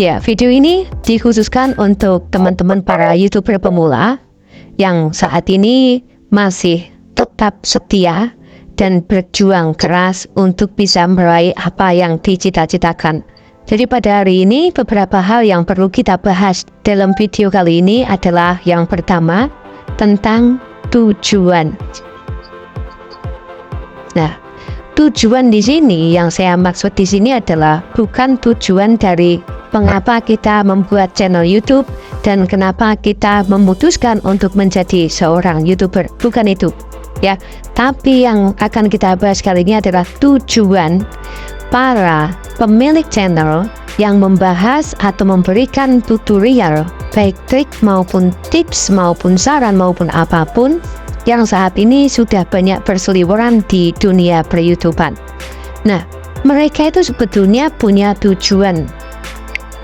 Ya, video ini dikhususkan untuk teman-teman para YouTuber pemula yang saat ini masih tetap setia dan berjuang keras untuk bisa meraih apa yang dicita-citakan. Jadi pada hari ini beberapa hal yang perlu kita bahas dalam video kali ini adalah yang pertama tentang tujuan. Nah, tujuan di sini yang saya maksud di sini adalah bukan tujuan dari mengapa kita membuat channel YouTube dan kenapa kita memutuskan untuk menjadi seorang YouTuber. Bukan itu, ya. Tapi yang akan kita bahas kali ini adalah tujuan para pemilik channel yang membahas atau memberikan tutorial, baik trik maupun tips maupun saran maupun apapun yang saat ini sudah banyak berseliweran di dunia per-YouTubean. Nah, mereka itu sebetulnya punya tujuan,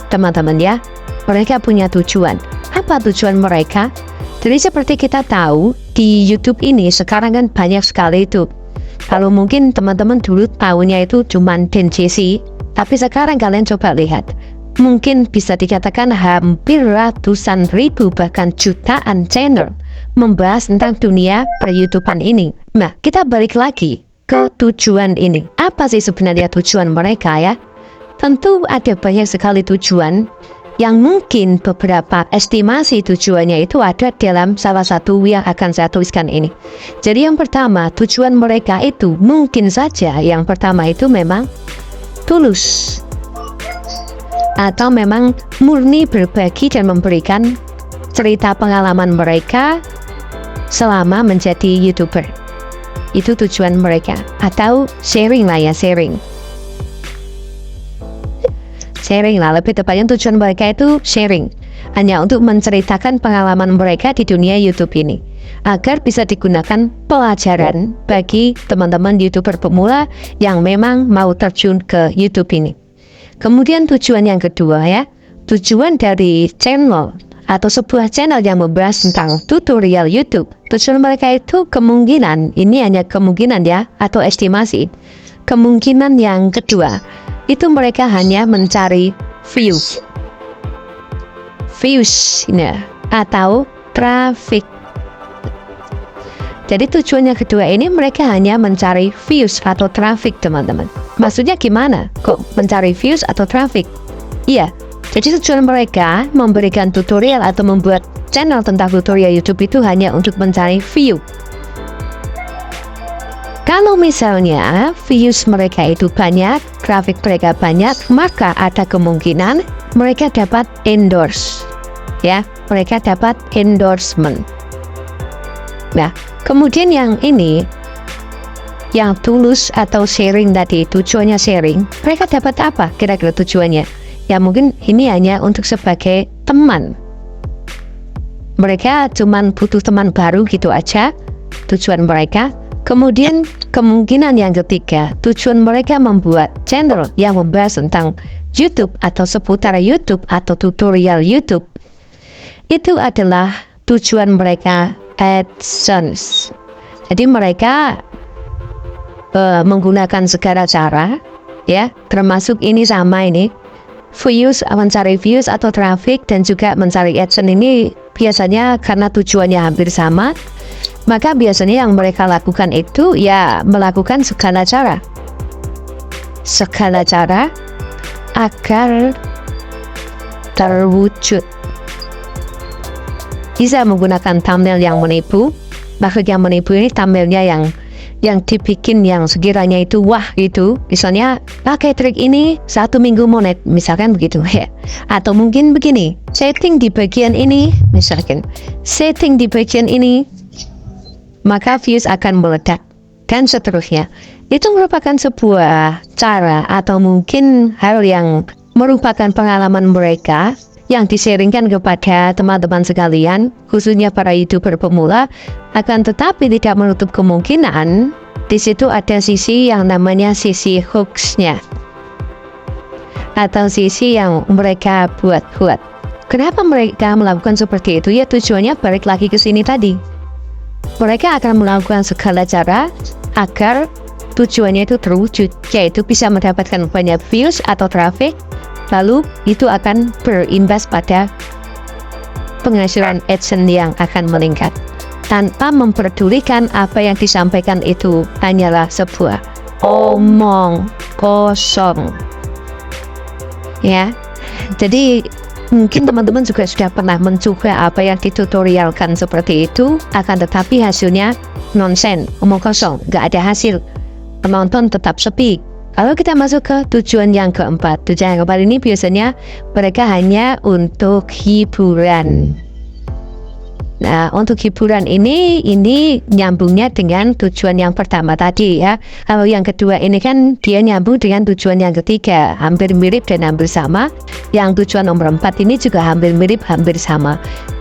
teman-teman ya. Mereka punya tujuan. Apa tujuan mereka? Jadi seperti kita tahu di YouTube ini sekarang kan banyak sekali itu. Kalau mungkin teman-teman dulu tahunya itu cuman Dan Jesse, tapi sekarang kalian coba lihat, mungkin bisa dikatakan hampir ratusan ribu bahkan jutaan channel membahas tentang dunia per-YouTubean ini. Nah, kita balik lagi ke tujuan ini. Apa sih sebenarnya tujuan mereka ya? Tentu ada banyak sekali tujuan yang mungkin beberapa estimasi tujuannya itu ada dalam salah satu yang akan saya tuliskan ini. Jadi yang pertama, tujuan mereka itu mungkin saja yang pertama itu memang tulus atau memang murni berbagi dan memberikan cerita pengalaman mereka selama menjadi YouTuber. Itu tujuan mereka, atau sharing lah ya, sharing lah, lebih tepatnya tujuan mereka itu sharing, hanya untuk menceritakan pengalaman mereka di dunia YouTube ini agar bisa digunakan pelajaran bagi teman-teman YouTuber pemula yang memang mau terjun ke YouTube ini. Kemudian tujuan yang kedua ya, tujuan dari channel atau sebuah channel yang membahas tentang tutorial YouTube, tujuan mereka itu kemungkinan, ini hanya kemungkinan ya, atau estimasi, kemungkinan yang kedua itu mereka hanya mencari views ya, atau traffic. Jadi tujuannya kedua ini mereka hanya mencari views atau traffic, teman-teman. Maksudnya gimana? Kok mencari views atau traffic? Iya, jadi tujuan mereka memberikan tutorial atau membuat channel tentang tutorial YouTube itu hanya untuk mencari view. Kalau misalnya views mereka itu banyak, traffic mereka banyak, maka ada kemungkinan mereka dapat endorse. Ya, mereka dapat endorsement. Nah, kemudian yang ini, yang tulus atau sharing tadi, tujuannya sharing, mereka dapat apa kira-kira tujuannya? Ya mungkin ini hanya untuk sebagai teman. Mereka cuman butuh teman baru gitu aja, tujuan mereka. Kemudian kemungkinan yang ketiga, tujuan mereka membuat channel yang membahas tentang YouTube atau seputar YouTube atau tutorial YouTube. Itu adalah tujuan mereka AdSense. Jadi mereka menggunakan segala cara ya, termasuk ini sama ini, views, mencari views atau traffic dan juga mencari AdSense ini biasanya karena tujuannya hampir sama. Maka biasanya yang mereka lakukan itu ya melakukan segala cara agar terwujud. Bisa menggunakan thumbnail yang menipu. Maksud yang menipu ini thumbnailnya yang dibikin yang sekiranya itu wah gitu. Misalnya pakai trik ini 1 minggu monet, misalkan begitu ya. Atau mungkin begini, setting di bagian ini, misalkan setting di bagian ini, maka views akan meledak, dan seterusnya. Itu merupakan sebuah cara atau mungkin hal yang merupakan pengalaman mereka yang disaringkan kepada teman-teman sekalian, khususnya para YouTuber pemula, akan tetapi tidak menutup kemungkinan di situ ada sisi yang namanya sisi hoax-nya atau sisi yang mereka buat-buat. Kenapa mereka melakukan seperti itu? Ya tujuannya balik lagi ke sini tadi. Mereka akan melakukan segala cara agar tujuannya itu terwujud, yaitu bisa mendapatkan banyak views atau traffic lalu itu akan berimbas pada penghasilan AdSense yang akan meningkat. Tanpa memperdulikan apa yang disampaikan itu hanyalah sebuah omong kosong. Ya, jadi mungkin teman-teman juga sudah pernah mencoba apa yang ditutorialkan seperti itu, akan tetapi hasilnya nonsen, omong kosong, gak ada hasil. Penonton tetap sepi. Kalau kita masuk ke tujuan yang keempat, tujuan yang keempat ini biasanya mereka hanya untuk hiburan. Nah, untuk hiburan ini nyambungnya dengan tujuan yang pertama tadi ya. Kalau yang kedua ini kan dia nyambung dengan tujuan yang ketiga, hampir mirip dan hampir sama. Yang tujuan nomor 4 ini juga hampir mirip, hampir sama.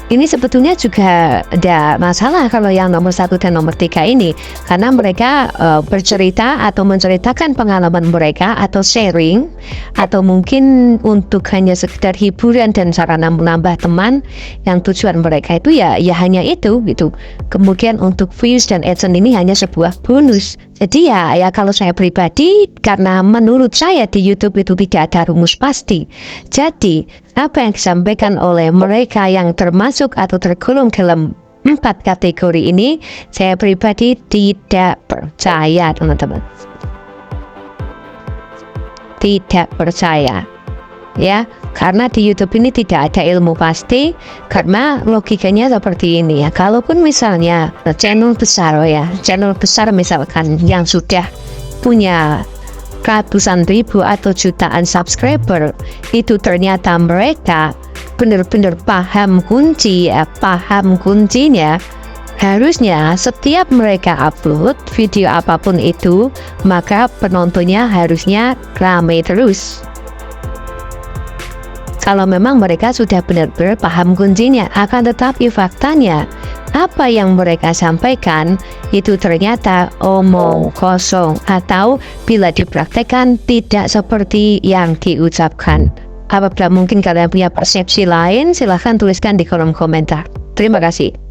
Ini sebetulnya juga ada masalah kalau yang nomor 1 dan nomor 3 ini, karena mereka bercerita atau menceritakan pengalaman mereka atau sharing, atau mungkin untuk hanya sekedar hiburan dan sarana menambah teman. Yang tujuan mereka itu ya hanya itu gitu. Kemudian untuk views dan AdSense ini hanya sebuah bonus. Jadi ya kalau saya pribadi, karena menurut saya di YouTube itu tidak ada rumus pasti. Jadi apa yang disampaikan oleh mereka yang termasuk atau tergolong dalam 4 kategori ini, saya pribadi tidak percaya, teman-teman. Tidak percaya. Ya, karena di YouTube ini tidak ada ilmu pasti, karena logikanya seperti ini ya. Kalaupun misalnya channel besar misalkan yang sudah punya ratusan ribu atau jutaan subscriber, itu ternyata mereka benar-benar paham kuncinya, harusnya setiap mereka upload video apapun itu, maka penontonnya harusnya ramai terus. Kalau memang mereka sudah benar-benar paham kuncinya, akan tetapi faktanya apa yang mereka sampaikan itu ternyata omong kosong, atau bila dipraktekkan tidak seperti yang diucapkan. Apabila mungkin kalian punya persepsi lain, silahkan tuliskan di kolom komentar. Terima kasih.